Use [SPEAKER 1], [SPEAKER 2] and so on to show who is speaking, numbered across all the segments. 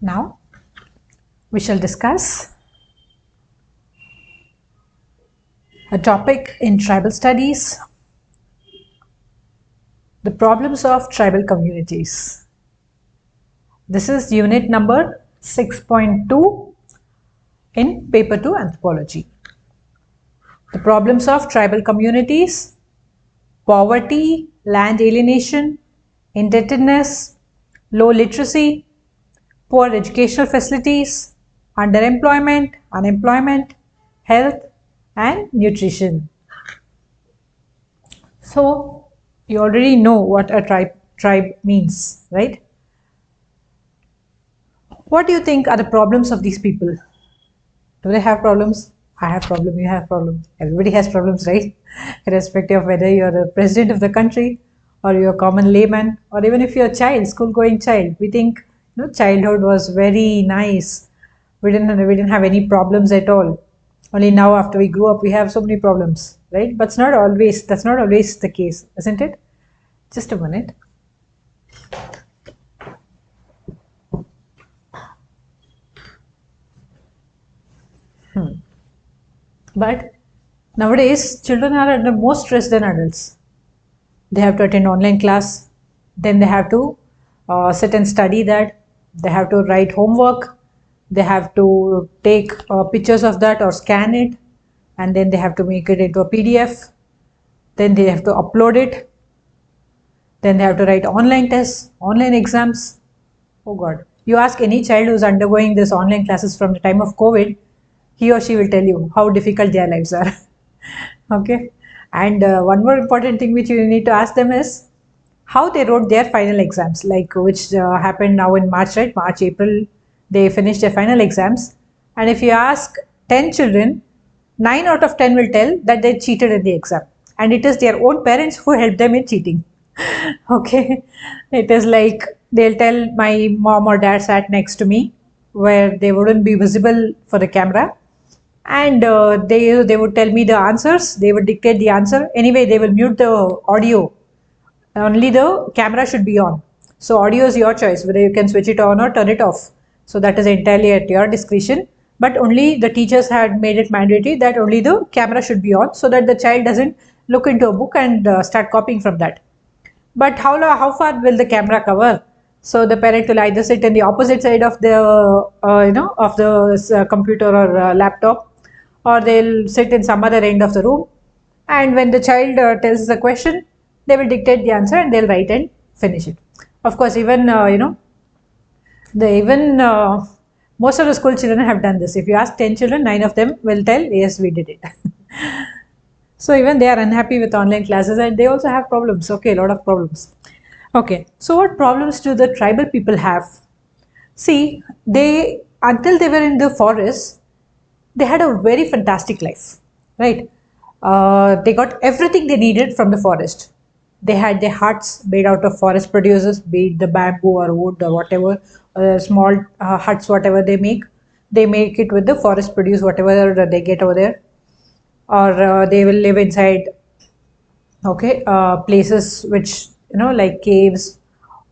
[SPEAKER 1] Now we shall discuss a topic in tribal studies, the problems of tribal communities. This is unit number 6.2 in paper 2 anthropology. The problems of tribal communities: poverty, land alienation, indebtedness, low literacy, poor educational facilities, underemployment, unemployment, health, and nutrition. So, you already know what a tribe means, right? What do you think are the problems of these people? Do they have problems? I have problems, you have problems. Everybody has problems, right? Irrespective of whether you're the president of the country or you're a common layman, or even if you're a child, school-going child. We think, childhood was very nice. We didn't have any problems at all. Only now after we grew up, we have so many problems, right? But that's not always the case, isn't it? Just a minute. But nowadays, children are under more stress than adults. They have to attend online class, then they have to sit and study that, they have to write homework, they have to take pictures of that or scan it, and then they have to make it into a PDF, then they have to upload it, then they have to write online tests, online exams. Oh God. You ask any child who's undergoing this online classes from the time of COVID, he or she will tell you how difficult their lives are. Okay. And one more important thing which you need to ask them is how they wrote their final exams, like which happened now in March, right? March, April, they finished their final exams. And if you ask 10 children, 9 out of 10 will tell that they cheated in the exam. And it is their own parents who helped them in cheating. Okay. It is like they'll tell my mom or dad sat next to me where they wouldn't be visible for the camera, and they would tell me the answers, they would dictate the answer. Anyway, they will mute the audio, only the camera should be on. So audio is your choice whether you can switch it on or turn it off, so that is entirely at your discretion. But only the teachers had made it mandatory that only the camera should be on, so that the child doesn't look into a book and start copying from that. But how far will the camera cover? So the parent will either sit in the opposite side of the of the computer or laptop, or they'll sit in some other end of the room. And when the child tells the question, they will dictate the answer and they'll write and finish it. Of course, even most of the school children have done this. If you ask 10 children, 9 of them will tell, yes, we did it. So even they are unhappy with online classes and they also have problems. Okay, a lot of problems. Okay, so what problems do the tribal people have? See, until they were in the forest, they had a very fantastic life, right? They got everything they needed from the forest. They had their huts made out of forest produces, be it the bamboo or wood or whatever, small huts, whatever they make it with the forest produce, whatever they get over there. Or they will live inside, okay, places which, like caves,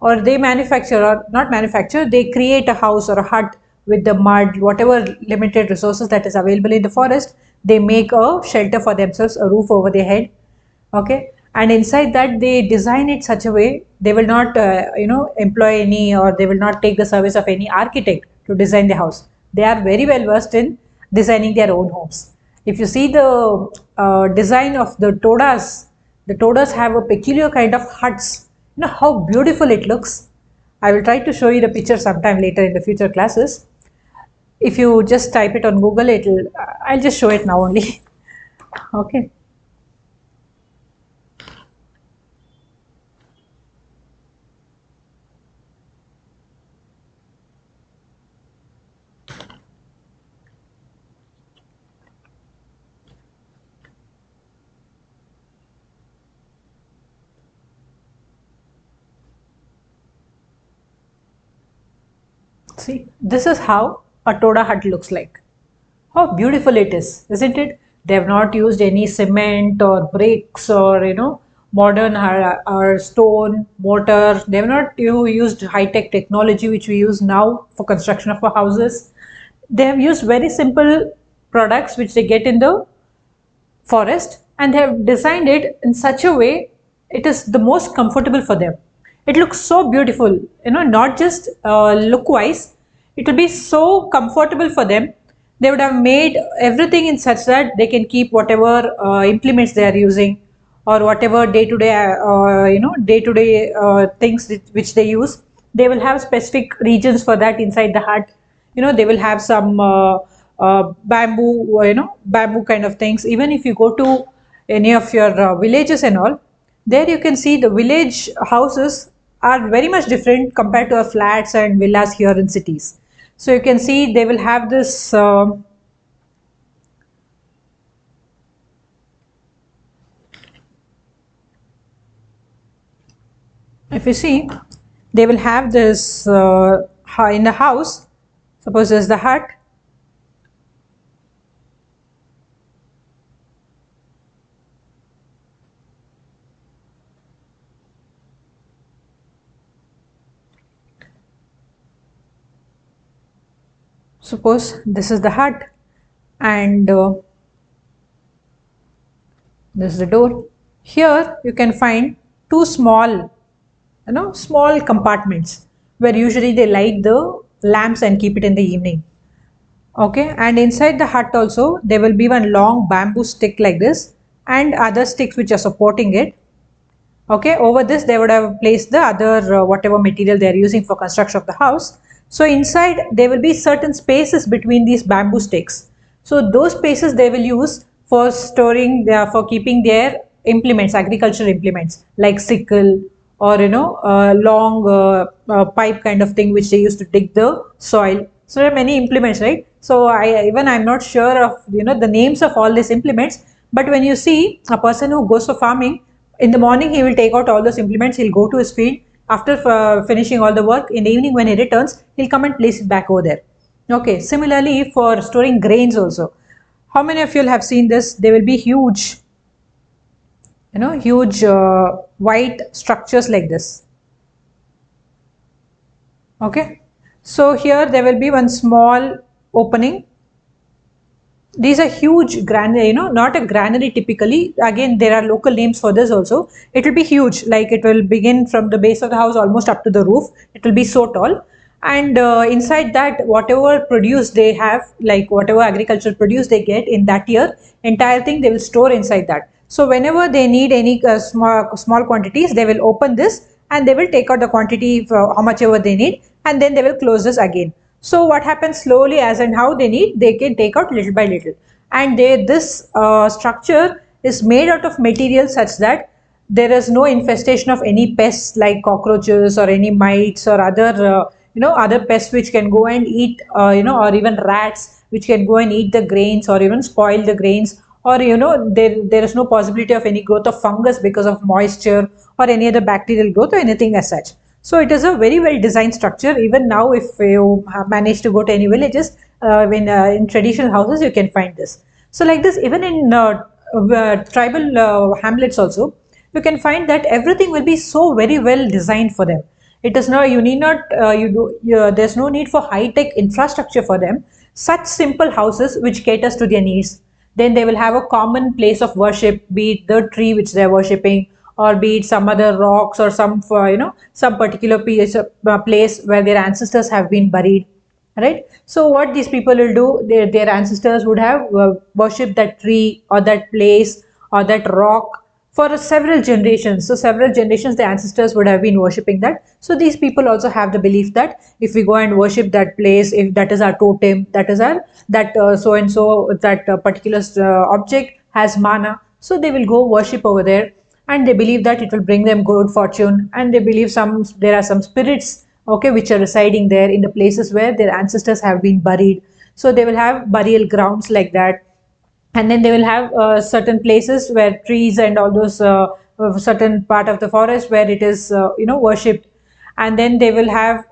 [SPEAKER 1] or they manufacture, or not manufacture, they create a house or a hut with the mud, whatever limited resources that is available in the forest. They make a shelter for themselves, a roof over their head, okay, and inside that they design it such a way they will not employ any, or they will not take the service of any architect to design the house. They are very well versed in designing their own homes. If you see the design of the todas have a peculiar kind of huts. How beautiful it looks. I will try to show you the picture sometime later in the future classes. If you just type it on Google, I'll just show it now only. Okay. See, this is how a Toda hut looks like. How beautiful it is, isn't it? They have not used any cement or bricks or modern or stone, mortar. They have not used high-tech technology which we use now for construction of our houses. They have used very simple products which they get in the forest, and they have designed it in such a way it is the most comfortable for them. It looks so beautiful, not just look wise, it will be so comfortable for them. They would have made everything in such that they can keep whatever implements they are using, or whatever day to day day to day things which they use. They will have specific regions for that inside the hut. They will have some bamboo, bamboo kind of things. Even if you go to any of your villages and all, there you can see the village houses are very much different compared to our flats and villas here in cities. So you can see they will have this if you see, they will have this in the house. Suppose there's the hut. Suppose this is the hut, and this is the door. Here you can find two small compartments where usually they light the lamps and keep it in the evening. Okay, and inside the hut also there will be one long bamboo stick like this, and other sticks which are supporting it. Okay, over this they would have placed the other whatever material they are using for construction of the house. So inside there will be certain spaces between these bamboo sticks. So those spaces they will use for storing for keeping their implements, agricultural implements like sickle, or long pipe kind of thing which they use to dig the soil. So there are many implements, right? So I'm not sure of the names of all these implements, but when you see a person who goes for farming, in the morning he will take out all those implements, he'll go to his field. After finishing all the work, in the evening when he returns, he'll come and place it back over there. Okay, similarly for storing grains also. How many of you have seen this? They will be huge, huge white structures like this. Okay, so here there will be one small opening. These are huge granary, not a granary typically. Again, there are local names for this also. It will be huge, like it will begin from the base of the house almost up to the roof. It will be so tall. And inside that, whatever produce they have, like whatever agricultural produce they get in that year, entire thing they will store inside that. So whenever they need any small quantities, they will open this and they will take out the quantity for how much ever they need, and then they will close this again. So what happens, slowly as and how they need, they can take out little by little. And this structure is made out of material such that there is no infestation of any pests like cockroaches or any mites or other other pests which can go and eat or even rats which can go and eat the grains or even spoil the grains, or there is no possibility of any growth of fungus because of moisture or any other bacterial growth or anything as such. So it is a very well designed structure. Even now, if you manage to go to any villages, when in traditional houses, you can find this. So like this, even in tribal hamlets also, you can find that everything will be so very well designed for them. It is not, you need not, there's no need for high tech infrastructure for them. Such simple houses which caters to their needs. Then they will have a common place of worship, be it the tree which they are worshipping, or be it some other rocks, or some some particular place where their ancestors have been buried, right? So what these people will do, their ancestors would have worshipped that tree or that place or that rock for several generations. So several generations the ancestors would have been worshipping that. So these people also have the belief that if we go and worship that place, if that is our totem, that is our that so and so that particular object has mana, so they will go worship over there, and they believe that it will bring them good fortune, and they believe there are some spirits, okay, which are residing there in the places where their ancestors have been buried. So they will have burial grounds like that, and then they will have certain places where trees and all those certain part of the forest where it is worshipped. And then they will have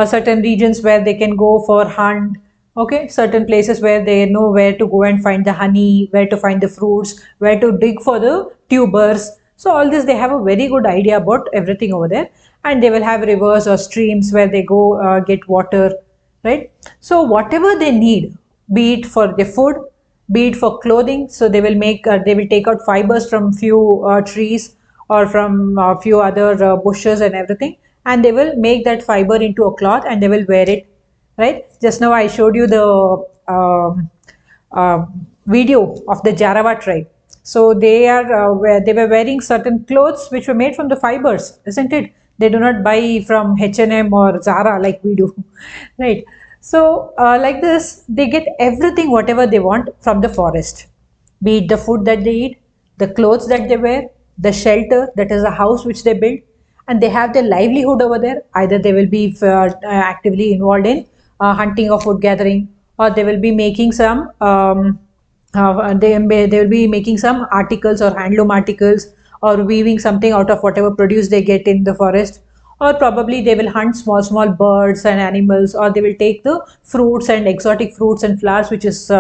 [SPEAKER 1] certain regions where they can go for hunt. Okay, certain places where they know where to go and find the honey, where to find the fruits, where to dig for the tubers. So all this, they have a very good idea about everything over there, and they will have rivers or streams where they go get water, right? So whatever they need, be it for the food, be it for clothing, so they will make they will take out fibers from few trees or from a few other bushes and everything, and they will make that fiber into a cloth and they will wear it, right? Just now I showed you the video of the Jarawa tribe. So they are they were wearing certain clothes which were made from the fibers, isn't it? They do not buy from H&M or Zara like we do, right? So like this, they get everything whatever they want from the forest, be it the food that they eat, the clothes that they wear, the shelter, that is a house which they build, and they have their livelihood over there. Either they will be actively involved in hunting or food gathering, or they will be making some they will be making some articles or handloom articles, or weaving something out of whatever produce they get in the forest, or probably they will hunt small birds and animals, or they will take the fruits and exotic fruits and flowers which is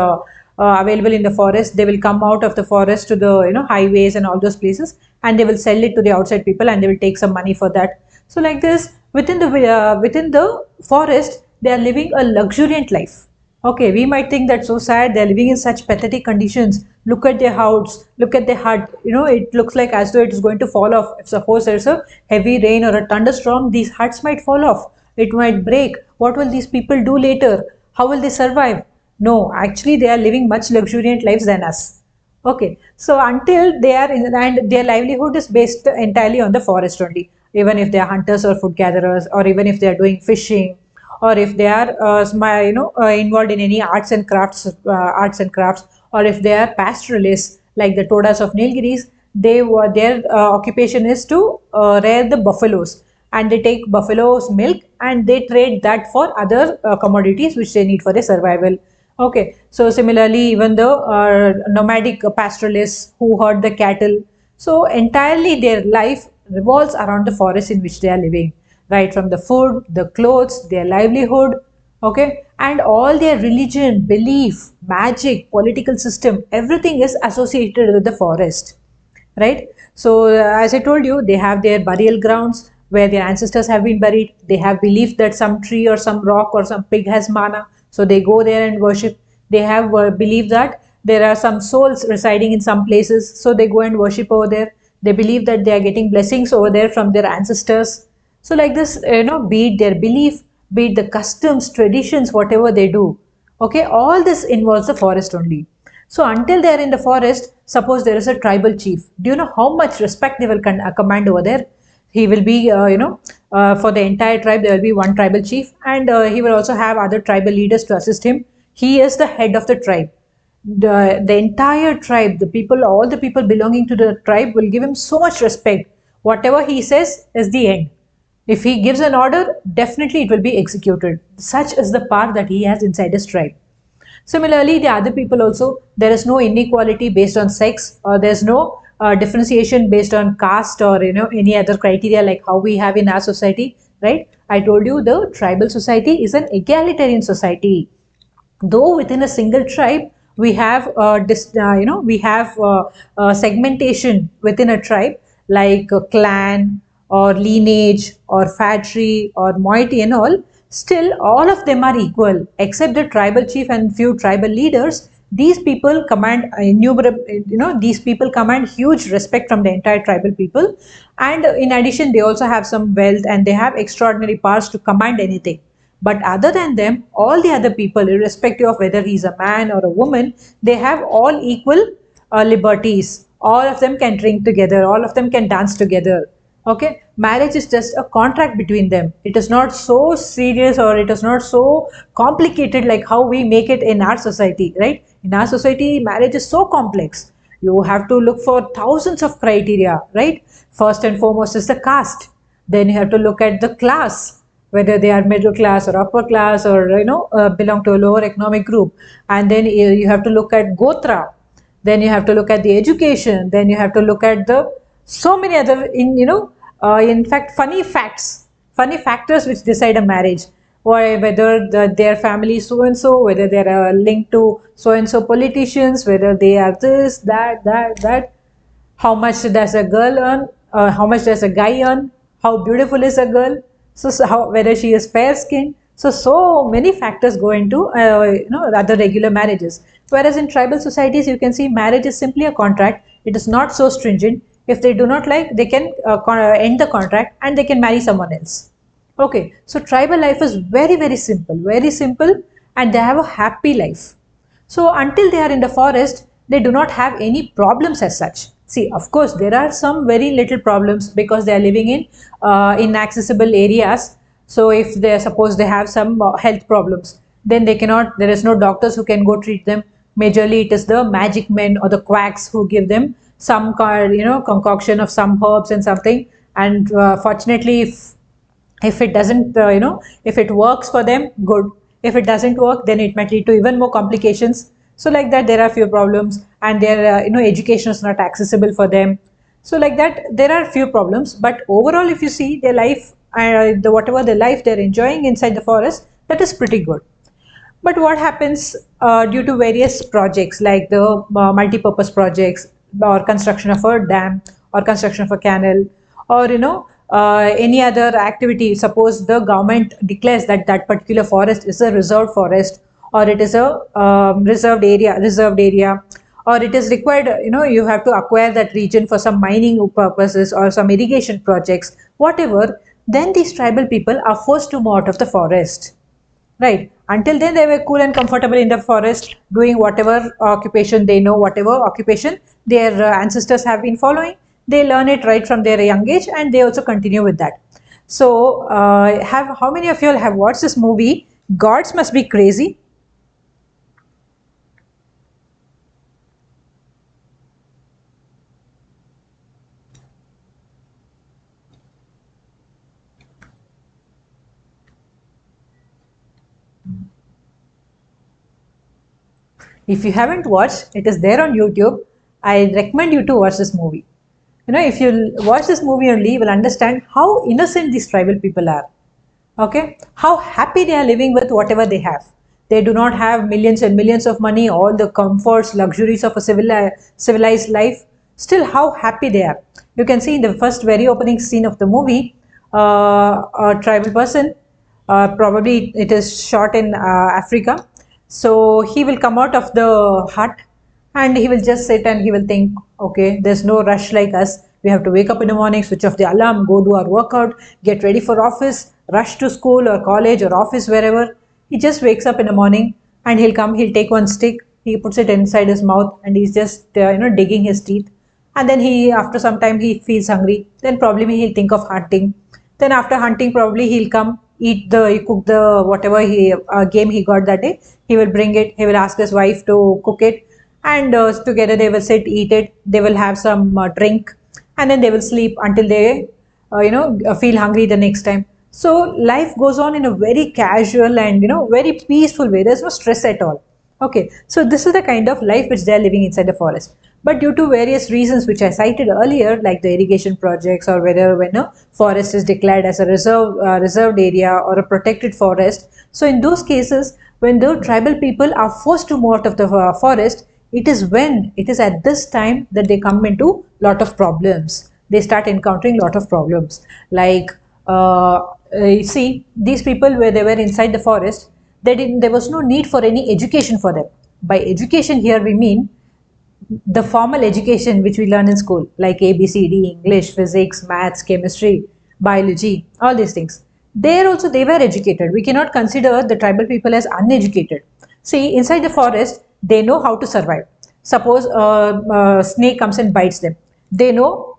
[SPEAKER 1] available in the forest. They will come out of the forest to the highways and all those places, and they will sell it to the outside people, and they will take some money for that. So like this, within the forest, they are living a luxuriant life. Okay, we might think that's so sad. They're living in such pathetic conditions. Look at their house. Look at their hut. It looks like as though it is going to fall off. If suppose there's a heavy rain or a thunderstorm, these huts might fall off. It might break. What will these people do later? How will they survive? No, actually, they are living much luxuriant lives than us. Okay, so until they are in, and their livelihood is based entirely on the forest only. Even if they are hunters or food gatherers, or even if they are doing fishing, or if they are involved in any arts and crafts, or if they are pastoralists like the Todas of Nilgiris, their occupation is to rear the buffaloes, and they take buffaloes milk and they trade that for other commodities which they need for their survival. Okay, so similarly, even the nomadic pastoralists who herd the cattle, so entirely their life revolves around the forest in which they are living, right? From the food, the clothes, their livelihood, okay, and all their religion, belief, magic, political system, everything is associated with the forest, right? So, as I told you, they have their burial grounds where their ancestors have been buried. They have belief that some tree or some rock or some pig has mana, so they go there and worship. They have belief that there are some souls residing in some places, so they go and worship over there. They believe that they are getting blessings over there from their ancestors. So, like this, be it their belief, be it the customs, traditions, whatever they do, okay, all this involves the forest only. So until they are in the forest, suppose there is a tribal chief. Do you know how much respect they will command over there? He will be, for the entire tribe, there will be one tribal chief, and he will also have other tribal leaders to assist him. He is the head of the tribe. The entire tribe, the people, all the people belonging to the tribe will give him so much respect. Whatever he says is the end. If he gives an order, definitely it will be executed. Such is the power that he has inside his tribe. Similarly, the other people also, there is no inequality based on sex, or there's no differentiation based on caste or any other criteria like how we have in our society, right? I told you the tribal society is an egalitarian society. Though within a single tribe we have we have segmentation within a tribe, like a clan or lineage or phratry or moiety and all, still all of them are equal except the tribal chief and few tribal leaders. These people command innumerable, these people command huge respect from the entire tribal people, and in addition they also have some wealth and they have extraordinary powers to command anything. But other than them, all the other people, irrespective of whether he's a man or a woman, they have all equal liberties. All of them can drink together, all of them can dance together. Okay, marriage is just a contract between them. It is not so serious or it is not so complicated like how we make it in our society, right? In our society, marriage is so complex. You have to look for thousands of criteria, right? First and foremost is the caste. Then you have to look at the class, whether they are middle class or upper class, or belong to a lower economic group. And then you have to look at gotra, then you have to look at the education, then you have to look at the so many other in fact funny factors which decide a marriage. Why, whether their family is so and so, whether they are linked to so and so politicians, whether they are this, that, how much does a girl earn, how much does a guy earn, how beautiful is a girl, so how, whether she is fair skinned. So many factors go into other regular marriages. Whereas in tribal societies, you can see marriage is simply a contract. It is not so stringent. If they do not like, they can end the contract and they can marry someone else. Okay, so tribal life is very simple, and they have a happy life. So until they are in the forest, they do not have any problems as such. See, of course, there are some very little problems because they are living in inaccessible areas. So if they suppose they have some health problems, then they cannot. There is no doctors who can go treat them. Majorly, it is the magic men or the quacks who give them some concoction of some herbs and something. And fortunately, if it doesn't if it works for them, good. If it doesn't work, then it might lead to even more complications. So like that, there are few problems, and their education is not accessible for them. So like that, there are few problems, but overall, if you see their life, the whatever the life they're enjoying inside the forest, that is pretty good. But what happens due to various projects like the multi-purpose projects, or construction of a dam, or construction of a canal, or any other activity? Suppose the government declares that that particular forest is a reserved forest, or it is a reserved area, or it is required, you have to acquire that region for some mining purposes or some irrigation projects, whatever. Then these tribal people are forced to move out of the forest. Right. Until then, they were cool and comfortable in the forest, doing whatever occupation they know, whatever occupation their ancestors have been following. They learn it right from their young age, and they also continue with that. So, have how many of you all have watched this movie? Gods Must Be Crazy. If you haven't watched, it is there on YouTube. I recommend you to watch this movie. If you watch this movie only, you will understand how innocent these tribal people are. Okay, how happy they are living with whatever they have. They do not have millions and millions of money, all the comforts, luxuries of a civilized life. Still, how happy they are. You can see in the first very opening scene of the movie, a tribal person, probably it is shot in Africa. So he will come out of the hut, and he will just sit and he will think, okay, there's no rush like us. We have to wake up in the morning, switch off the alarm, go do our workout, get ready for office, rush to school or college or office, wherever. He just wakes up in the morning, and he'll take one stick, he puts it inside his mouth, and he's just digging his teeth. And then he, after some time, he feels hungry. Then probably he'll think of hunting. Then after hunting, probably he'll come he cook the whatever he game he got that day. He will bring it. He will ask his wife to cook it, and together they will sit, eat it. They will have some drink, and then they will sleep until they feel hungry the next time. So life goes on in a very casual and very peaceful way. There's no stress at all. Okay, so this is the kind of life which they are living inside the forest. But due to various reasons which I cited earlier, like the irrigation projects, or whether when a forest is declared as a reserved area or a protected forest, so in those cases, when the tribal people are forced to move out of the forest, it is at this time that they come into lot of problems. They start encountering lot of problems, like you see, these people, where they were inside the forest, there was no need for any education for them. By education here we mean the formal education which we learn in school, like ABCD, English, physics, maths, chemistry, biology, all these things. There also they were educated. We cannot consider the tribal people as uneducated. See, inside the forest, they know how to survive. Suppose a snake comes and bites them. They know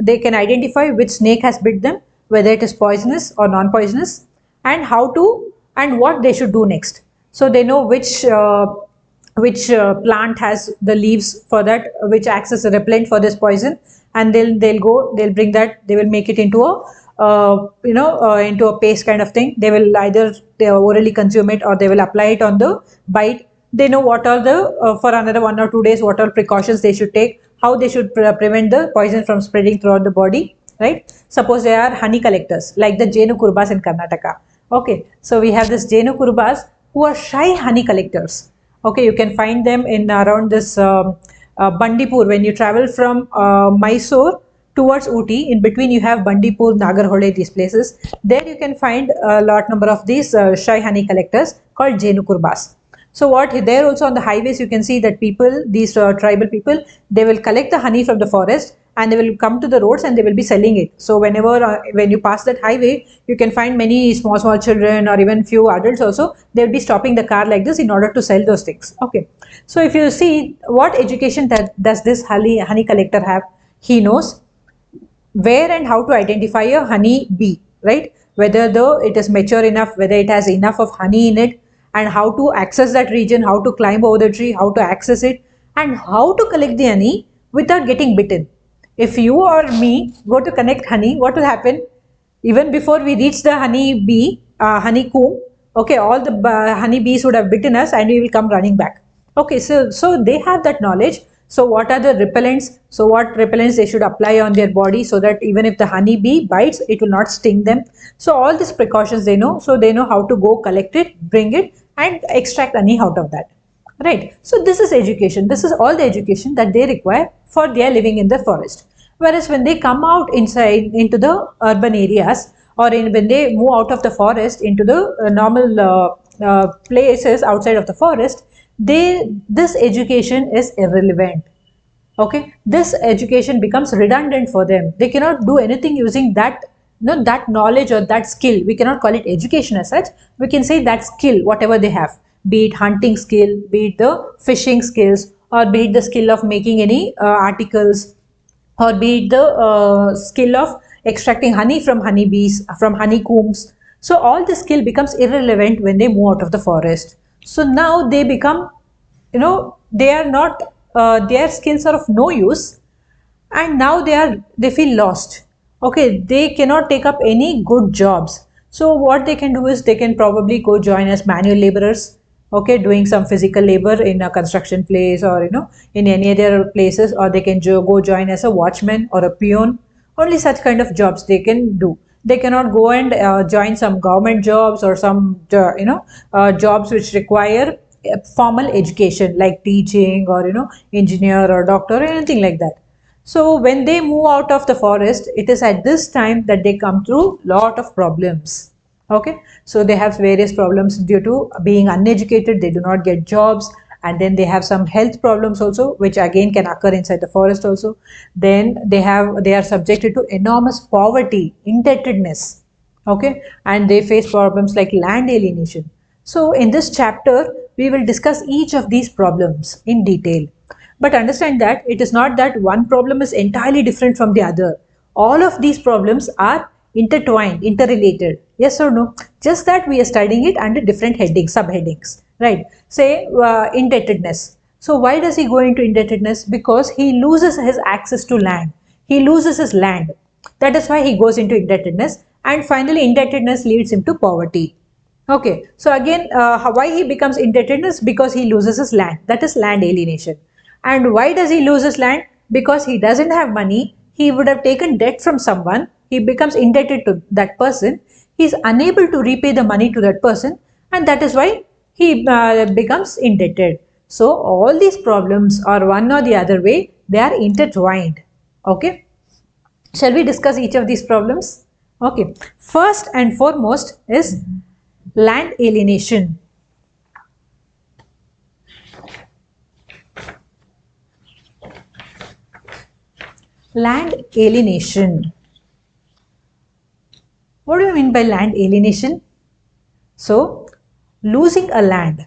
[SPEAKER 1] they can identify which snake has bit them, whether it is poisonous or non-poisonous, and how to, and what they should do next. So they know which plant has the leaves for that, which acts as a repellent for this poison, and they'll bring that, they will make it into a into a paste kind of thing. They will either they orally consume it, or they will apply it on the bite. They know what are the for another 1 or 2 days, what all precautions they should take, how they should prevent the poison from spreading throughout the body, right? Suppose they are honey collectors, like the Jenu Kurbas in Karnataka. Okay, so we have this Jenu Kurbas who are shy honey collectors. Okay, you can find them in around this Bandipur, when you travel from Mysore towards Ooty, in between you have Bandipur, Nagarhole, these places. There you can find a lot number of these shy honey collectors called Jenukurbas. So what there also on the highways you can see that people, these tribal people, they will collect the honey from the forest and they will come to the roads and they will be selling it. So whenever when you pass that highway, you can find many small children or even few adults also. They will be stopping the car like this in order to sell those things. Okay. So if you see what education that does this honey collector have, he knows where and how to identify a honey bee, right? Whether though it is mature enough, whether it has enough of honey in it, and how to access that region, how to climb over the tree, how to access it, and how to collect the honey without getting bitten. If you or me go to collect honey, what will happen? Even before we reach the honey bee, honeycomb, okay, all the honey bees would have bitten us and we will come running back. Okay, so they have that knowledge. So what are the repellents? So what repellents they should apply on their body so that even if the honey bee bites, it will not sting them. So all these precautions they know. So they know how to go collect it, bring it, and extract honey out of that. Right. So this is education. This is all the education that they require for their living in the forest. Whereas when they come out inside into the urban areas or when they move out of the forest into the normal places outside of the forest, this education is irrelevant. Okay, this education becomes redundant for them. They cannot do anything using that, that knowledge or that skill. We cannot call it education as such. We can say that skill, whatever they have, be it hunting skill, be it the fishing skills, or be it the skill of making any articles, or be it the skill of extracting honey from honeybees, from honeycombs. So all this skill becomes irrelevant when they move out of the forest. So now they become, they are not, their skills are of no use, and now they feel lost. Okay, they cannot take up any good jobs. So what they can do is they can probably go join as manual laborers, okay, doing some physical labor in a construction place or in any other places, or they can go join as a watchman or a peon. Only such kind of jobs they can do. They cannot go and join some government jobs or some jobs which require formal education like teaching or engineer or doctor or anything like that. So when they move out of the forest, it is at this time that they come through lot of problems. Okay, so they have various problems due to being uneducated. They do not get jobs, and then they have some health problems also, which again can occur inside the forest also. Then they are subjected to enormous poverty, indebtedness. Okay, and they face problems like land alienation. So in this chapter, we will discuss each of these problems in detail. But understand that it is not that one problem is entirely different from the other. All of these problems are intertwined, interrelated. Yes or no? Just that we are studying it under different headings, subheadings. Right? Say indebtedness. So why does he go into indebtedness? Because he loses his access to land. He loses his land. That is why he goes into indebtedness. And finally, indebtedness leads him to poverty. Okay, so again, why he becomes indebtedness? Because he loses his land. That is land alienation. And why does he lose his land? Because he doesn't have money. He would have taken debt from someone. He becomes indebted to that person. He is unable to repay the money to that person, and that is why he becomes indebted. So all these problems are one or the other way, they are intertwined. Okay. Shall we discuss each of these problems? Okay. First and foremost is land alienation. Land alienation. What do you mean by land alienation? So, losing a land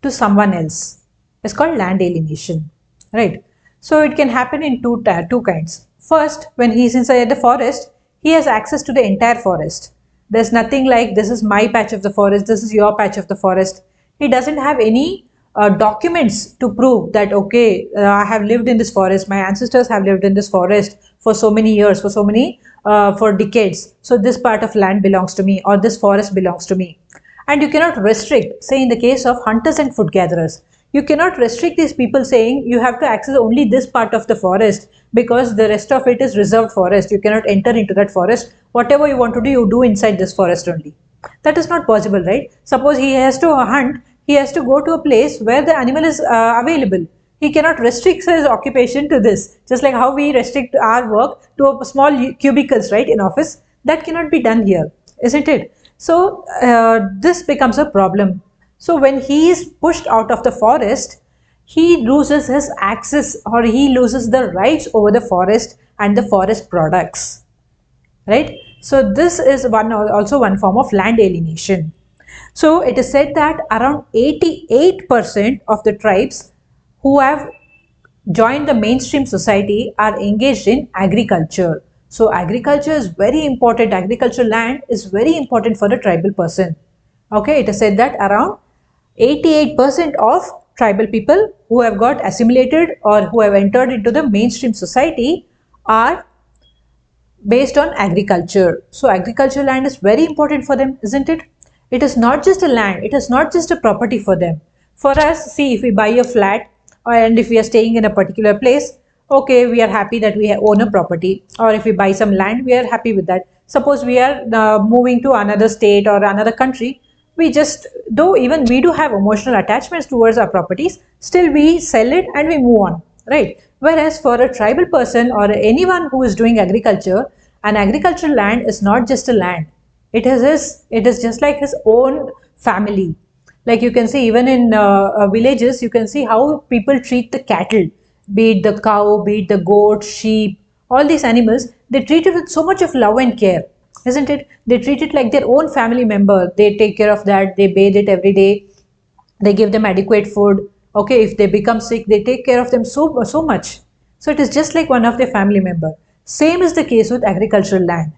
[SPEAKER 1] to someone else is called land alienation, right? So, it can happen in two kinds. First, when he is inside the forest, he has access to the entire forest. There's nothing like this is my patch of the forest, this is your patch of the forest. He doesn't have any documents to prove that, okay, I have lived in this forest, my ancestors have lived in this forest for so many years, for decades. So this part of land belongs to me, or this forest belongs to me. And you cannot restrict, say in the case of hunters and food gatherers, you cannot restrict these people saying you have to access only this part of the forest because the rest of it is reserved forest. You cannot enter into that forest. Whatever you want to do, you do inside this forest only. That is not possible, right? Suppose he has to hunt, he has to go to a place where the animal is available. He cannot restrict his occupation to this. Just like how we restrict our work to a small cubicles, right, in office, that cannot be done here, isn't it? So this becomes a problem. So when he is pushed out of the forest, he loses his access, or he loses the rights over the forest and the forest products, right? So this is also one form of land alienation. So it is said that around 88% of the tribes who have joined the mainstream society are engaged in agriculture. So agriculture is very important. Agricultural land is very important for the tribal person. Okay, it is said that around 88% of tribal people who have got assimilated or who have entered into the mainstream society are based on agriculture. So agricultural land is very important for them, isn't it? It is not just a land, it is not just a property for them. For us, see, if we buy a flat and if we are staying in a particular place, okay, we are happy that we own a property. Or if we buy some land, we are happy with that. Suppose we are moving to another state or another country, we just, though even we do have emotional attachments towards our properties, still we sell it and we move on, right? Whereas for a tribal person or anyone who is doing agriculture, an agricultural land is not just a land. It is just like his own family. Like you can see, even in villages, you can see how people treat the cattle, be it the cow, be it the goat, sheep, all these animals, they treat it with so much of love and care, isn't it? They treat it like their own family member. They take care of that, they bathe it every day, they give them adequate food. Okay, if they become sick, they take care of them so much. So it is just like one of their family member. Same is the case with agricultural land.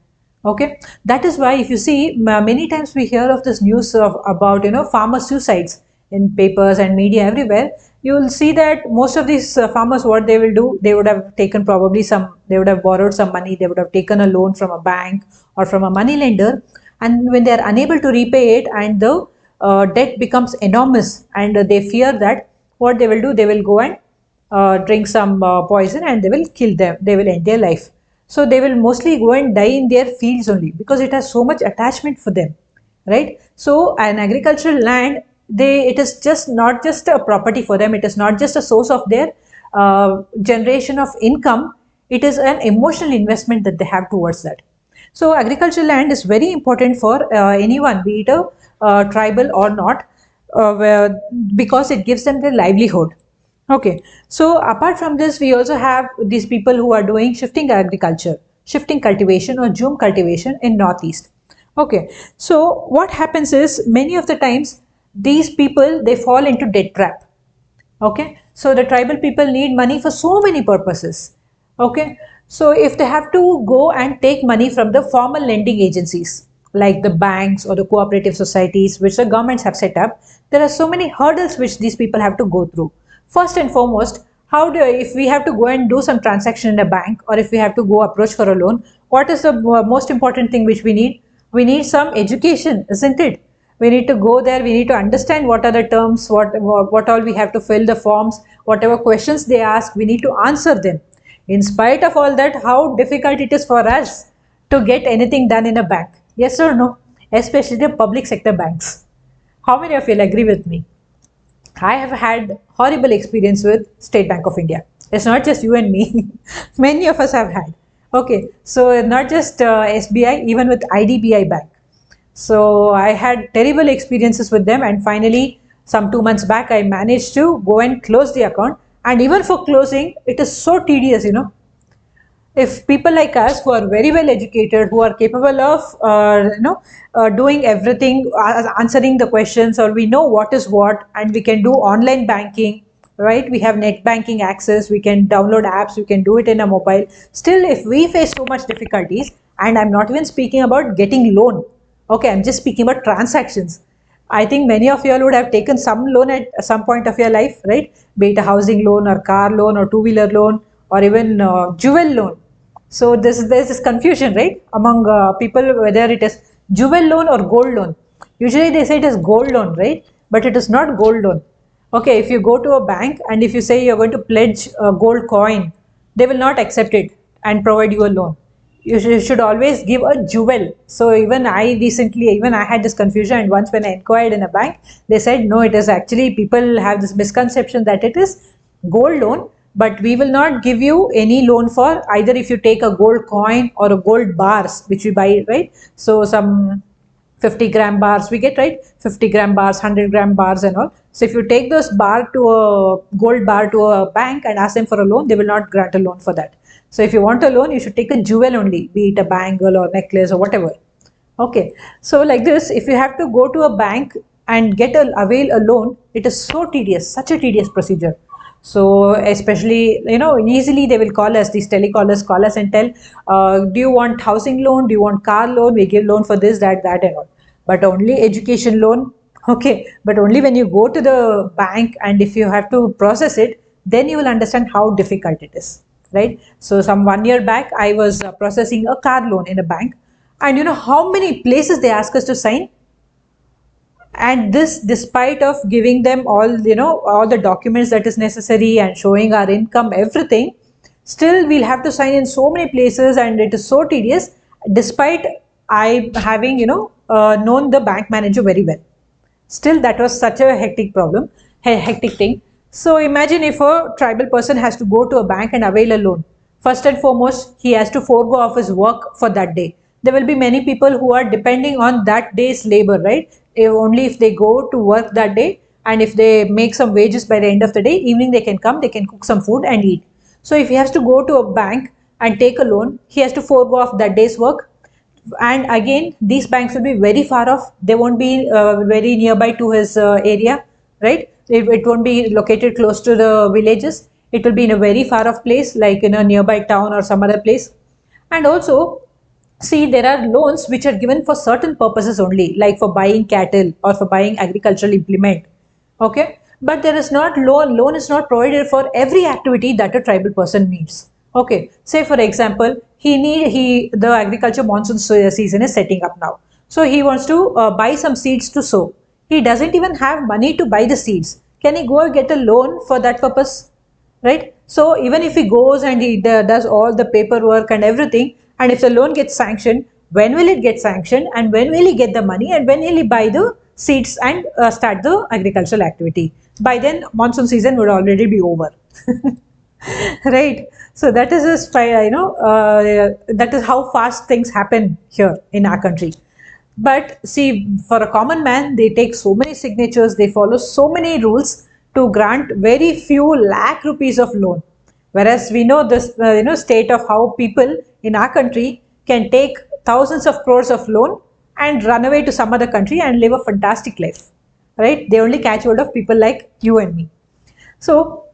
[SPEAKER 1] Okay, that is why if you see, many times we hear of this news about farmer suicides in papers and media everywhere. You will see that most of these farmers, what they will do, they would have taken probably some, they would have borrowed some money, they would have taken a loan from a bank or from a money lender, and when they are unable to repay it and the debt becomes enormous, and they fear that what they will do, they will go and drink some poison and they will kill them, they will end their life. So they will mostly go and die in their fields only because it has so much attachment for them, right? So an agricultural land, it is just not just a property for them, it is not just a source of their generation of income, it is an emotional investment that they have towards that. So agricultural land is very important for anyone, be it a tribal or not, because it gives them their livelihood. Okay, so apart from this, we also have these people who are doing shifting agriculture, shifting cultivation or Zoom cultivation in Northeast. Okay, so what happens is many of the times these people, they fall into debt trap. Okay, so the tribal people need money for so many purposes. Okay, so if they have to go and take money from the formal lending agencies like the banks or the cooperative societies which the governments have set up, there are so many hurdles which these people have to go through. First and foremost, if we have to go and do some transaction in a bank, or if we have to go approach for a loan, what is the most important thing which we need? We need some education, isn't it? We need to go there, we need to understand what are the terms, what all we have to fill the forms, whatever questions they ask, we need to answer them. In spite of all that, how difficult it is for us to get anything done in a bank. Yes or no? Especially the public sector banks. How many of you will agree with me? I have had horrible experience with State Bank of India. It's not just you and me. Many of us have had. Okay, so not just SBI, even with IDBI Bank. So I had terrible experiences with them, and finally some 2 months back I managed to go and close the account. And even for closing, it is so tedious, if people like us who are very well educated, who are capable of doing everything, answering the questions, or we know what is what, and we can do online banking, right? We have net banking access, we can download apps, we can do it in a mobile. Still, if we face so much difficulties, and I'm not even speaking about getting loan, okay, I'm just speaking about transactions. I think many of you all would have taken some loan at some point of your life, right? Be it a housing loan or car loan or two-wheeler loan or even jewel loan. So there's this confusion, right, among people whether it is jewel loan or gold loan. Usually they say it is gold loan, right? But it is not gold loan. Okay, if you go to a bank and if you say you're going to pledge a gold coin, they will not accept it and provide you a loan. You should always give a jewel. So even I had this confusion, and once when I inquired in a bank, they said no, it is actually, people have this misconception that it is gold loan, but we will not give you any loan for either if you take a gold coin or a gold bars which we buy, right? So some 50-gram bars we get, right? 50-gram bars, 100-gram bars and all. So if you take those bar to a gold bar to a bank and ask them for a loan, they will not grant a loan for that. So if you want a loan, you should take a jewel only, be it a bangle or necklace or whatever. Okay, so like this, if you have to go to a bank and avail a loan, it is so tedious, such a tedious procedure. So especially, easily they will call us, these telecallers call us and tell, do you want housing loan? Do you want car loan? We give loan for this, that and all. But only education loan, okay, but only when you go to the bank and if you have to process it, then you will understand how difficult it is, right? So some 1 year back, I was processing a car loan in a bank, and you know how many places they ask us to sign, and this despite of giving them all the documents that is necessary and showing our income, everything, still we'll have to sign in so many places and it is so tedious, despite I having known the bank manager very well. Still, that was such a hectic problem, hectic thing. So imagine if a tribal person has to go to a bank and avail a loan. First and foremost, he has to forego of his work for that day. There will be many people who are depending on that day's labor, right? Only if they go to work that day and if they make some wages by the end of the day, evening they can come, they can cook some food and eat. So if he has to go to a bank and take a loan, he has to forego of that day's work, and again these banks will be very far off, they won't be very nearby to his area, right? It won't be located close to the villages, it will be in a very far off place like in a nearby town or some other place. And also, see, there are loans which are given for certain purposes only, like for buying cattle or for buying agricultural implement, okay? But there is not loan is not provided for every activity that a tribal person needs. Okay, say for example, the agriculture monsoon season is setting up now, so he wants to buy some seeds to sow. He doesn't even have money to buy the seeds. Can he go and get a loan for that purpose? Right? So even if he goes and he does all the paperwork and everything, and if the loan gets sanctioned, when will it get sanctioned, and when will he get the money, and when will he buy the seeds and start the agricultural activity? By then monsoon season would already be over. Right? So that is that is how fast things happen here in our country. But see, for a common man, they take so many signatures, they follow so many rules to grant very few lakh rupees of loan. Whereas we know this, state of how people in our country can take thousands of crores of loan and run away to some other country and live a fantastic life, right? They only catch hold of people like you and me. So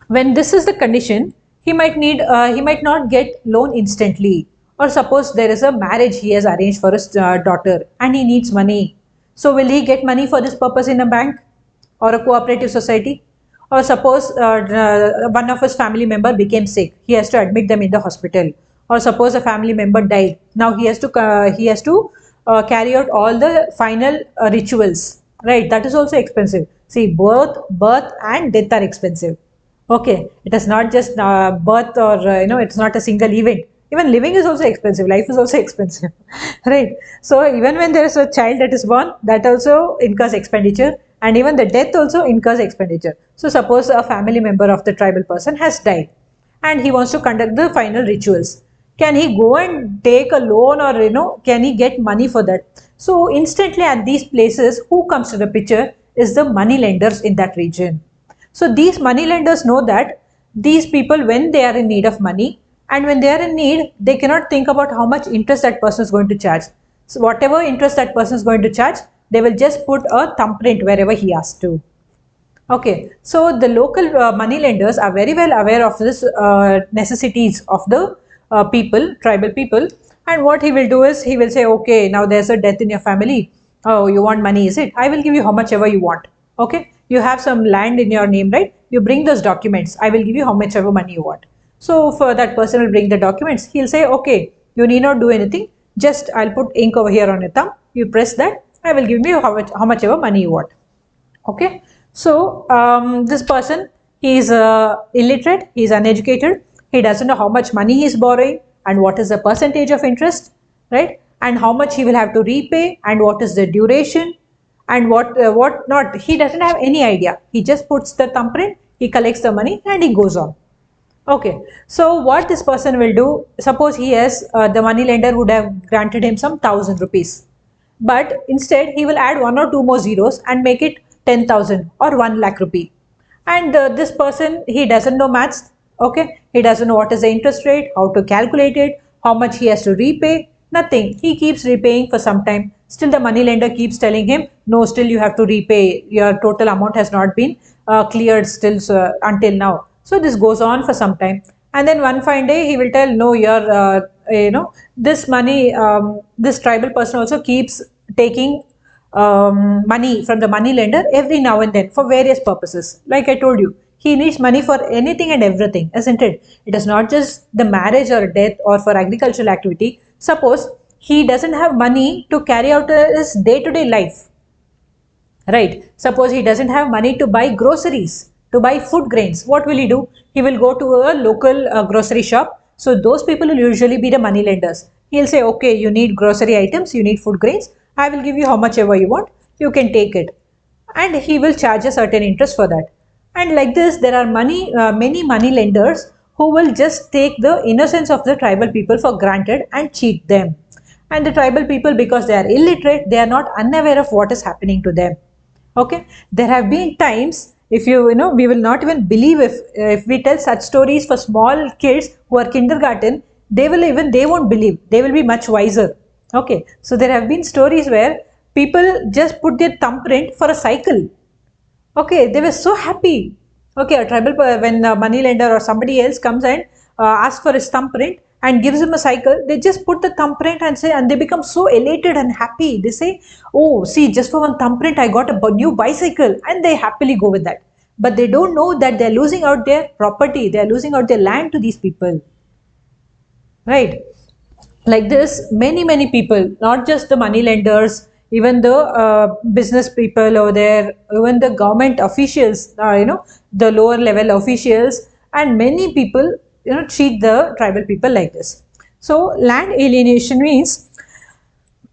[SPEAKER 1] when this is the condition, he might not get loan instantly. Or suppose there is a marriage he has arranged for his daughter and he needs money. So will he get money for this purpose in a bank or a cooperative society? Or suppose one of his family member became sick, he has to admit them in the hospital. Or suppose a family member died, now he has to carry out all the final rituals, right? That is also expensive. See, birth and death are expensive. Okay, it is not just birth or it's not a single event. Even living is also expensive. Life is also expensive, right? So even when there is a child that is born, that also incurs expenditure, and even the death also incurs expenditure. So suppose a family member of the tribal person has died, and he wants to conduct the final rituals. Can he go and take a loan, or can he get money for that? So instantly at these places, who comes to the picture is the money lenders in that region. So these money lenders know that these people, when they are in need of money, and when they are in need, they cannot think about how much interest that person is going to charge. So whatever interest that person is going to charge, they will just put a thumbprint wherever he asks to. Okay, so the local money lenders are very well aware of this necessities of the tribal people, and what he will do is he will say, okay, now there's a death in your family. Oh, you want money, is it? I will give you how much ever you want. Okay, you have some land in your name, right? You bring those documents. I will give you how much ever money you want. So for that person will bring the documents. He'll say, okay, you need not do anything. Just I'll put ink over here on your thumb. You press that. I will give you how much ever money you want. Okay. So this person, he is illiterate. He is uneducated. He doesn't know how much money he is borrowing and what is the percentage of interest, right? And how much he will have to repay and what is the duration and what not. He doesn't have any idea. He just puts the thumbprint. he collects the money and he goes on. Okay, so what this person will do, suppose he has, the money lender would have granted him some 1,000 rupees, but instead he will add one or two more zeros and make it 10,000 or 1 lakh rupee. And this person, he doesn't know maths, okay, he doesn't know what is the interest rate, how to calculate it, how much he has to repay, nothing. He keeps repaying for some time. Still the money lender keeps telling him, no, still you have to repay, your total amount has not been cleared still, until now. So this goes on for some time, and then one fine day he will tell, no, this money, this tribal person also keeps taking money from the money lender every now and then for various purposes. Like I told you, he needs money for anything and everything, isn't it? It is not just the marriage or death or for agricultural activity. Suppose he doesn't have money to carry out his day-to-day life. Right. Suppose he doesn't have money to buy groceries, to buy food grains. What will he do? He will go to a local grocery shop. So those people will usually be the money lenders. He'll say, okay, you need grocery items, you need food grains. I will give you how much ever you want. You can take it. And he will charge a certain interest for that. And like this, there are many money lenders who will just take the innocence of the tribal people for granted and cheat them. And the tribal people, because they are illiterate, they are not unaware of what is happening to them. Okay, there have been times, if we will not even believe, if we tell such stories for small kids who are kindergarten, they won't believe, they will be much wiser. Okay, so there have been stories where people just put their thumbprint for a cycle. Okay, they were so happy. Okay, a tribal, when a money lender or somebody else comes and asks for his thumbprint and gives him a cycle, they just put the thumbprint and say, and they become so elated and happy. They say, oh, see, just for one thumbprint, I got a new bicycle, and they happily go with that. But they don't know that they're losing out their property, they're losing out their land to these people. Right? Like this, many people, not just the money lenders, even the business people over there, even the government officials, the lower level officials, and many people treat the tribal people like this. So land alienation means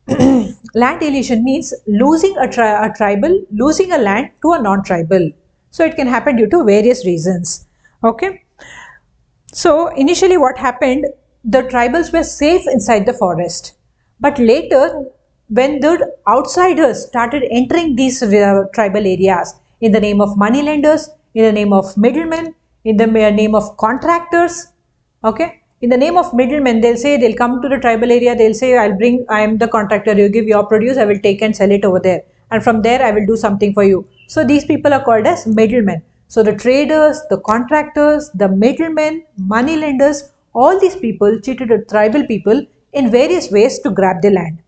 [SPEAKER 1] land alienation means losing a tribal, losing a land to a non-tribal. So it can happen due to various reasons. Okay, so initially what happened, the tribals were safe inside the forest. But later, when the outsiders started entering these tribal areas in the name of moneylenders, in the name of middlemen, in the name of contractors, okay, in the name of middlemen, they'll say, they'll come to the tribal area, they'll say, I am the contractor, you give your produce, I will take and sell it over there. And from there, I will do something for you. So these people are called as middlemen. So the traders, the contractors, the middlemen, money lenders, all these people cheated the tribal people in various ways to grab the land.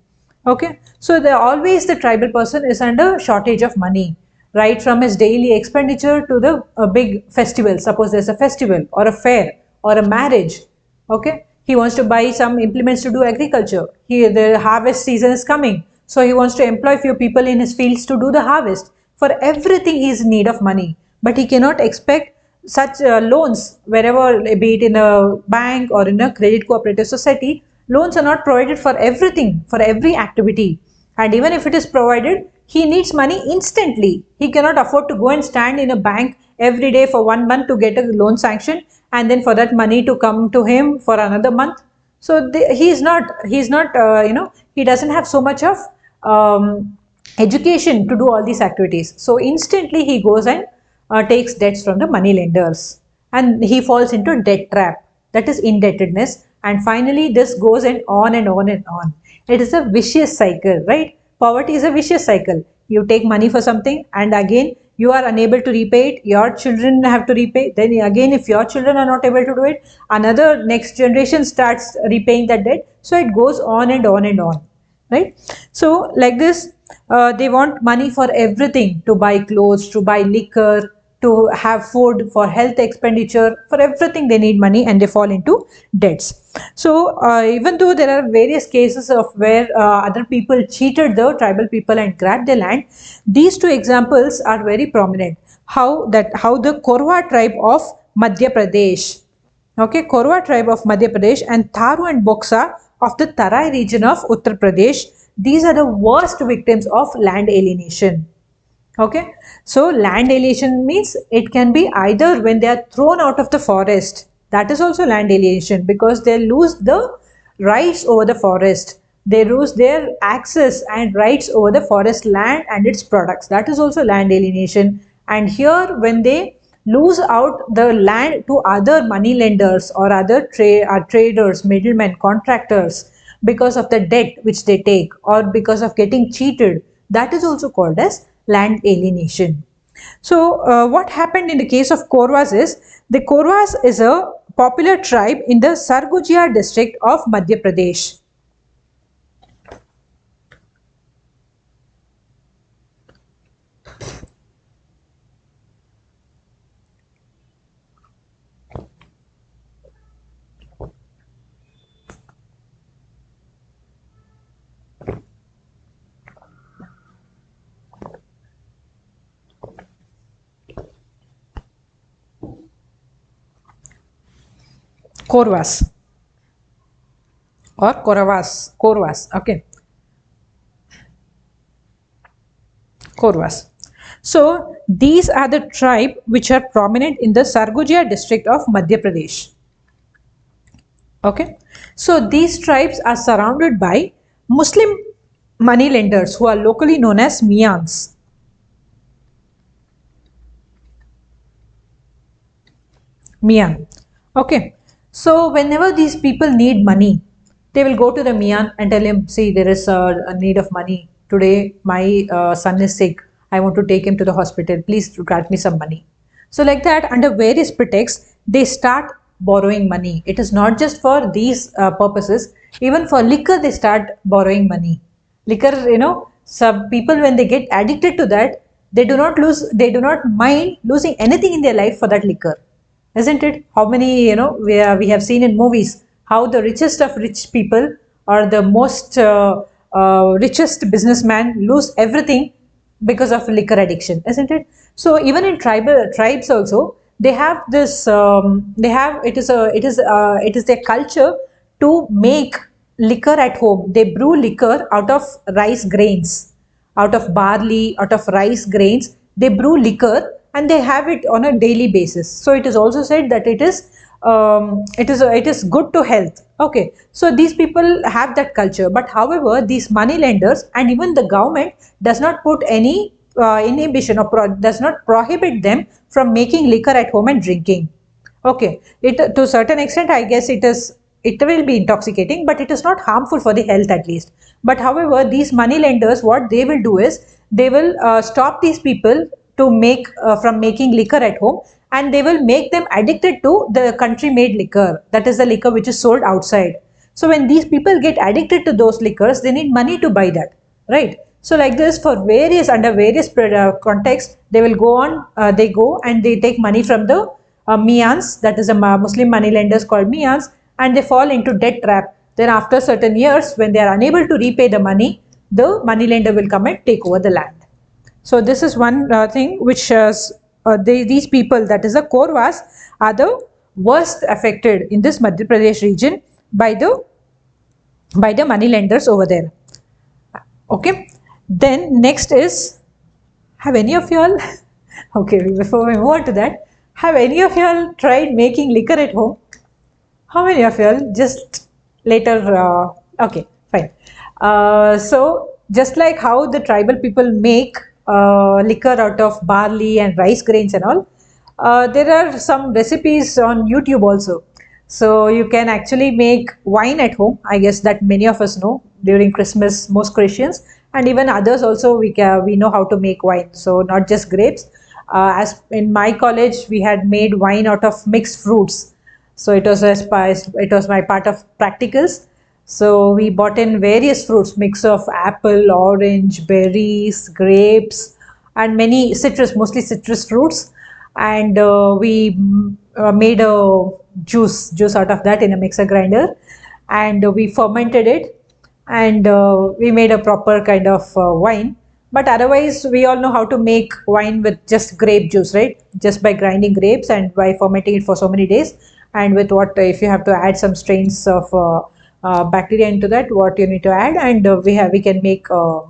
[SPEAKER 1] Okay, so always the tribal person is under shortage of money, right from his daily expenditure to the big festival. Suppose there's a festival or a fair or a marriage. Okay, he wants to buy some implements to do agriculture. The harvest season is coming, so he wants to employ few people in his fields to do the harvest. For everything he is in need of money, but he cannot expect such loans wherever, be it in a bank or in a credit cooperative society. Loans are not provided for everything, for every activity, and even if it is provided, he needs money instantly. He cannot afford to go and stand in a bank every day for 1 month to get a loan sanction, and then for that money to come to him for another month. So he doesn't have so much of education to do all these activities. So instantly he goes and takes debts from the money lenders, and he falls into debt trap, that is indebtedness. And finally this goes and on and on and on. It is a vicious cycle, right? Poverty is a vicious cycle. You take money for something and again you are unable to repay it, your children have to repay, then again if your children are not able to do it, another next generation starts repaying that debt. So it goes on and on and on, right? So like this, they want money for everything, to buy clothes, to buy liquor, to have food, for health expenditure, for everything they need money, and they fall into debts. So even though there are various cases of where other people cheated the tribal people and grabbed their land, these two examples are very prominent. How the Korwa tribe of Madhya Pradesh, okay, Korwa tribe of Madhya Pradesh, and Tharu and Boksa of the Tarai region of Uttar Pradesh, these are the worst victims of land alienation. Okay, so land alienation means it can be either when they are thrown out of the forest, that is also land alienation because they lose the rights over the forest, they lose their access and rights over the forest land and its products, that is also land alienation. And here, when they lose out the land to other money lenders or other traders, middlemen, contractors, because of the debt which they take or because of getting cheated, that is also called as land alienation. So what happened in the case of Korwas is, the Korwas is a popular tribe in the Sarguja district of Madhya Pradesh. Korwas or Korwas, okay, Korwas. So these are the tribe which are prominent in the Sarguja district of Madhya Pradesh. Okay, so these tribes are surrounded by Muslim money lenders who are locally known as Mians. Mian. Okay, so whenever these people need money, they will go to the Mian and tell him, see, there is a need of money. Today, my son is sick. I want to take him to the hospital. Please grant me some money. So, like that, under various pretexts, they start borrowing money. It is not just for these purposes, even for liquor, they start borrowing money. Liquor, some people, when they get addicted to that, they do not mind losing anything in their life for that liquor, isn't it? How many, we have seen in movies how the richest of rich people or the most richest businessman lose everything because of liquor addiction, isn't it? So even in tribal tribes also, they have this, they have, it is their culture to make liquor at home. They brew liquor out of rice grains, out of barley, out of rice grains. They brew liquor and they have it on a daily basis. So it is also said that it is good to health. Okay, so these people have that culture. But however, these money lenders and even the government does not put any inhibition or does not prohibit them from making liquor at home and drinking. Okay, it to a certain extent, I guess it will be intoxicating, but it is not harmful for the health at least. But however, these money lenders, what they will do is they will stop these people to make from making liquor at home, and they will make them addicted to the country-made liquor. That is the liquor which is sold outside. So when these people get addicted to those liquors, they need money to buy that, right? So like this, for various under various contexts, they will go on. They go and they take money from the Mians, that is a Muslim money lenders called Mians, and they fall into debt trap. Then after certain years, when they are unable to repay the money, the money lender will come and take over the land. So this is one thing which these people, that is the Korwas, are the worst affected in this Madhya Pradesh region by the money lenders over there. Okay. Then next is, have any of y'all, okay, before we move on to that, have any of y'all tried making liquor at home? How many of y'all? Just later, okay, fine. So just like how the tribal people make liquor out of barley and rice grains and all, there are some recipes on YouTube also. So you can actually make wine at home. I guess that many of us know during Christmas, most Christians and even others also, we know how to make wine. So not just grapes. As in my college, we had made wine out of mixed fruits. So it was it was my part of practicals. So we bought in various fruits, mix of apple, orange, berries, grapes, and many citrus, mostly citrus fruits. And we made a juice out of that in a mixer grinder, and we fermented it, and we made a proper kind of wine. But otherwise, we all know how to make wine with just grape juice, right? Just by grinding grapes and by fermenting it for so many days. And with what, if you have to add some strains of bacteria into that, what you need to add, and we can make a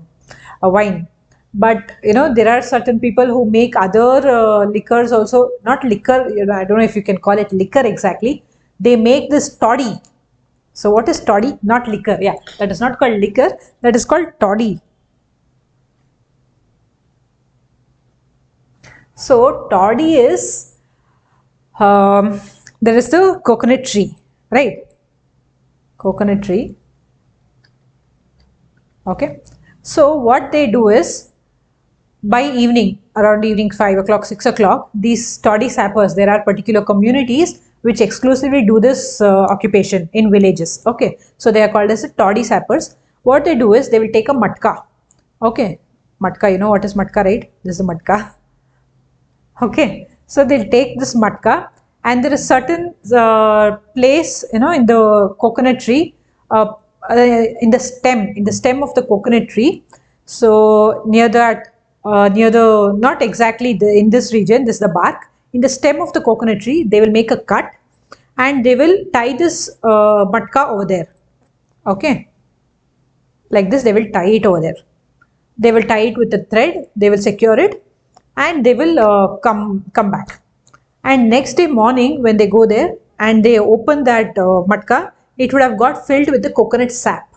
[SPEAKER 1] wine. But there are certain people who make other liquors also, not liquor, I don't know if you can call it liquor exactly. They make this toddy. So what is toddy? Not liquor. Yeah, that is not called liquor. That is called toddy. So toddy is, there is the coconut tree, right? Coconut tree. Okay. So what they do is, by evening, around evening 5 o'clock, 6 o'clock, these toddy sappers, there are particular communities which exclusively do this occupation in villages. Okay. So they are called as the toddy sappers. What they do is they will take a matka. Okay. Matka, you know what is matka, right? This is a matka. Okay, so they'll take this matka, and there is certain place, in the coconut tree, uh, in the stem of the coconut tree. So near that, near the, not exactly in this region, this is the bark. In the stem of the coconut tree, they will make a cut, and they will tie this matka over there. Okay, like this, they will tie it over there. They will tie it with a thread, they will secure it, and they will come back. And next day morning when they go there and they open that matka, it would have got filled with the coconut sap.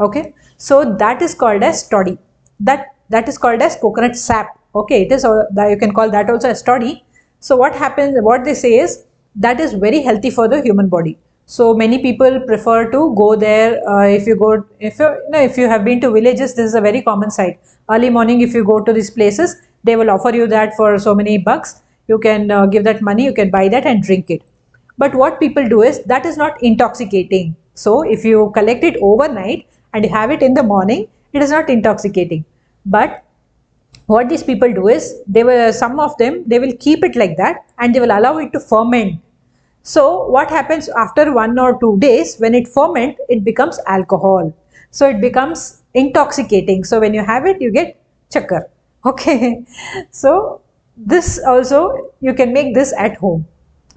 [SPEAKER 1] Okay, so that is called as toddy. That is called as coconut sap. Okay, it is that you can call that also as toddy. So what happens, what they say is that is very healthy for the human body. So many people prefer to go there. If you go, if you have been to villages, this is a very common sight. Early morning, if you go to these places, they will offer you that for so many bucks. You can give that money, you can buy that and drink it. But what people do is that is not intoxicating. So if you collect it overnight and you have it in the morning, it is not intoxicating. But what these people do is, some of them, they will keep it like that and they will allow it to ferment. So what happens after 1 or 2 days, when it ferments, it becomes alcohol. So it becomes intoxicating. So when you have it, you get chakkar. Okay. So this also, you can make this at home.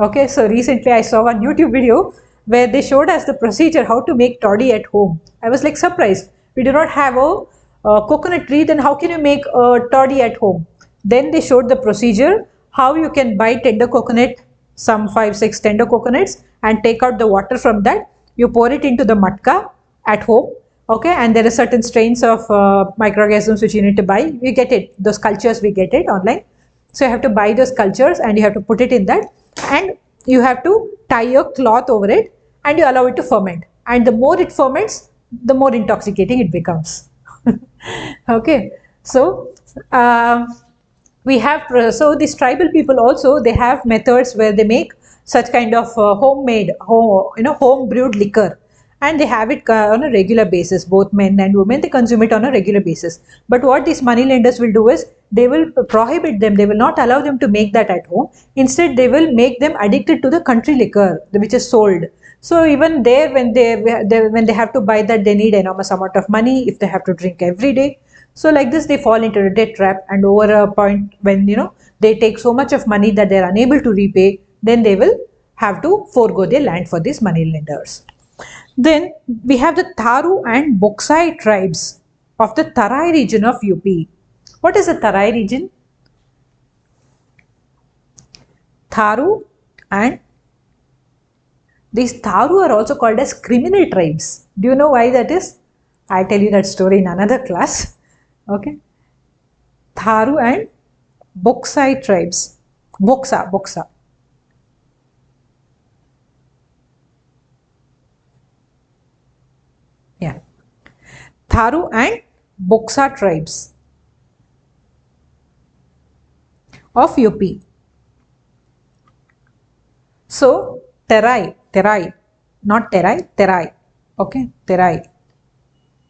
[SPEAKER 1] Okay. So recently I saw one YouTube video where they showed us the procedure how to make toddy at home. I was like surprised. We do not have a coconut tree, then how can you make a toddy at home? Then they showed the procedure how you can buy tender coconut, some 5 6 tender coconuts, and take out the water from that. You pour it into the matka at home. Okay, and there are certain strains of microorganisms which you need to buy. We get it, those cultures, we get it online. So you have to buy those cultures and you have to put it in that, and you have to tie a cloth over it and you allow it to ferment. And the more it ferments, the more intoxicating it becomes. Okay, so we have, so these tribal people also, they have methods where they make such kind of homemade, home brewed liquor, and they have it on a regular basis. Both men and women, they consume it on a regular basis. But what these money lenders will do is they will prohibit them, they will not allow them to make that at home. Instead they will make them addicted to the country liquor which is sold. So even there, when they have to buy that, they need enormous amount of money if they have to drink every day. So like this, they fall into a debt trap, and over a point when they take so much of money that they are unable to repay, then they will have to forego their land for these money lenders. Then we have the Tharu and Boksai tribes of the Tarai region of UP. What is the Tarai region? Tharu, and these Tharu are also called as criminal tribes. Do you know why that is? I'll tell you that story in another class. Okay. Tharu and Boksai tribes. Boksa. Yeah. Tharu and Boksa tribes of UP. So, Terai, not Terai. Okay, Terai.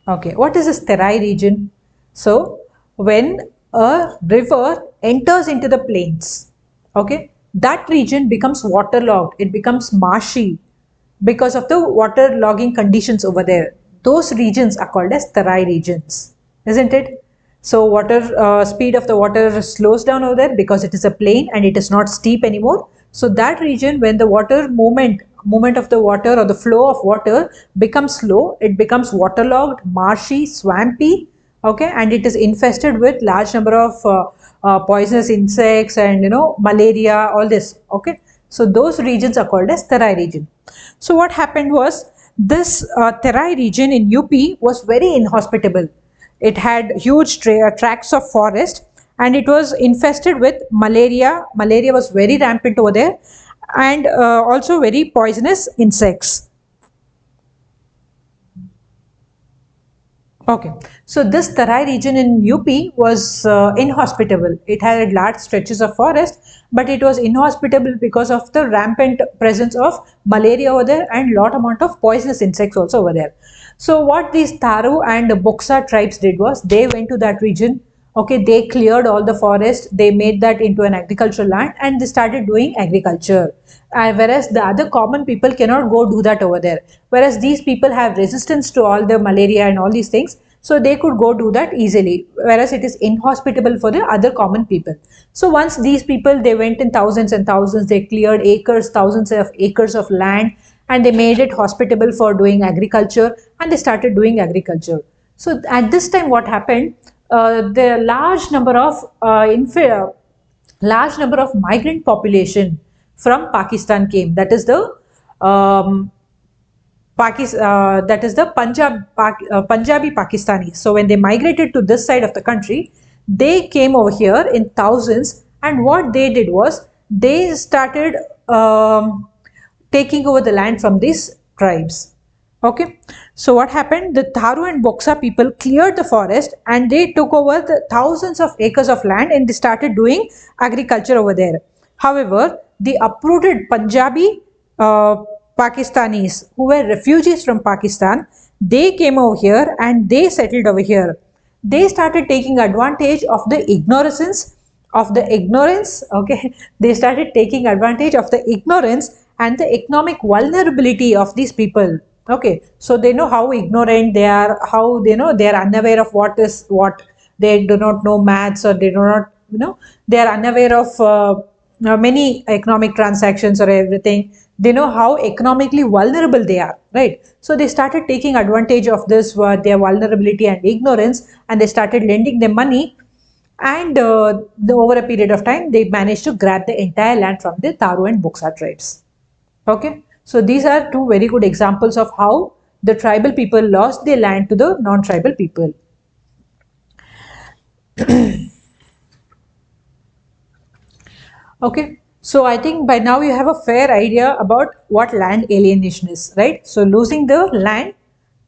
[SPEAKER 1] Okay, what is this Terai region? So, when a river enters into the plains, okay, that region becomes waterlogged, it becomes marshy because of the water logging conditions over there. Those regions are called as Terai regions, isn't it? So water speed of the water slows down over there because it is a plain and it is not steep anymore. So that region, when the water movement of the water or the flow of water becomes slow, it becomes waterlogged, marshy, swampy. okay, and it is infested with large number of poisonous insects and malaria, all this, okay. So those regions are called as Terai region. So what happened was, this Terai region in UP was very inhospitable. It had huge tracts of forest, and it was infested with malaria. Malaria was very rampant over there, and also very poisonous insects. Okay, so this Tarai region in UP was inhospitable. It had large stretches of forest, but it was inhospitable because of the rampant presence of malaria over there and lot amount of poisonous insects also over there. So what these Tharu and Boksa tribes did was, they went to that region. Okay, they cleared all the forest, they made that into an agricultural land, and they started doing agriculture. Whereas the other common people cannot go do that over there. Whereas these people have resistance to all the malaria and all these things, so they could go do that easily. Whereas it is inhospitable for the other common people. So once these people, they went in thousands and thousands, they cleared acres, thousands of acres of land, and they made it hospitable for doing agriculture, and they started doing agriculture. So at this time, what happened? The large number of migrant population from Pakistan came. That is the Punjabi Pakistanis. So when they migrated to this side of the country, they came over here in thousands, and what they did was, they started taking over the land from these tribes. Okay, so what happened? The Tharu and Boksa people cleared the forest, and they took over the thousands of acres of land, and they started doing agriculture over there. However, the uprooted Punjabi Pakistanis, who were refugees from Pakistan, they came over here and they settled over here. They started taking advantage of the ignorance, okay. They started taking advantage of the ignorance and the economic vulnerability of these people. Okay, so they know how ignorant they are, how they know they are unaware of what is what. They do not know maths, or they do not, they are unaware of many economic transactions or everything. They know how economically vulnerable they are, right? So they started taking advantage of this, their vulnerability and ignorance, and they started lending them money. And over a period of time, they managed to grab the entire land from the Tharu and Boksa tribes. Okay, so these are two very good examples of how the tribal people lost their land to the non-tribal people. Okay, so I think by now you have a fair idea about what land alienation is, right? So losing the land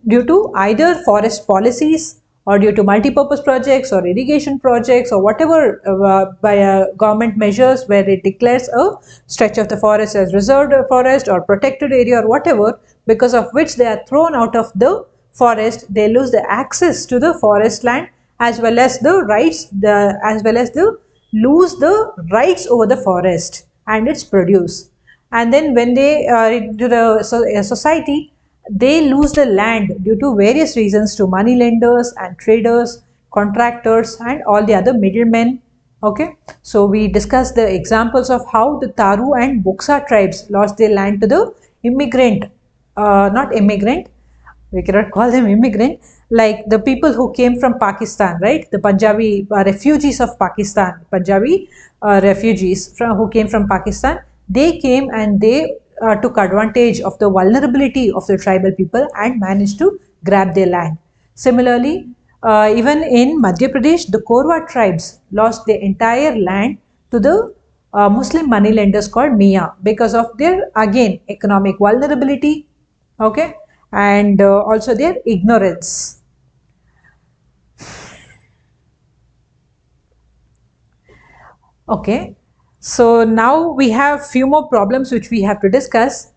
[SPEAKER 1] due to either forest policies, or due to multi-purpose projects or irrigation projects, or whatever, by government measures where it declares a stretch of the forest as reserved forest or protected area or whatever, because of which they are thrown out of the forest. They lose the access to the forest land, as well as the rights, as well as the lose the rights over the forest and its produce. And then when they into the society, they lose the land due to various reasons, to money lenders and traders, contractors, and all the other middlemen. Okay, so we discussed the examples of how the Tharu and Boksa tribes lost their land to the immigrant, not immigrant, we cannot call them immigrant, like the people who came from Pakistan, right? The Punjabi refugees of Pakistan, Punjabi refugees who came from Pakistan, they came and they took advantage of the vulnerability of the tribal people and managed to grab their land. Similarly, even in Madhya Pradesh, the Korwa tribes lost their entire land to the Muslim moneylenders called Mia, because of their, again, economic vulnerability, okay, and also their ignorance. Okay, so now we have few more problems which we have to discuss,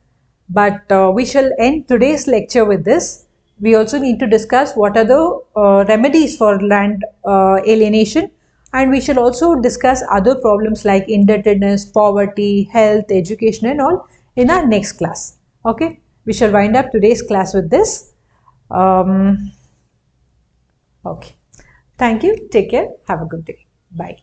[SPEAKER 1] but we shall end today's lecture with this. We also need to discuss what are the remedies for land alienation, and we shall also discuss other problems like indebtedness, poverty, health, education and all in our next class. Okay, we shall wind up today's class with this. Okay, thank you, take care, have a good day, bye.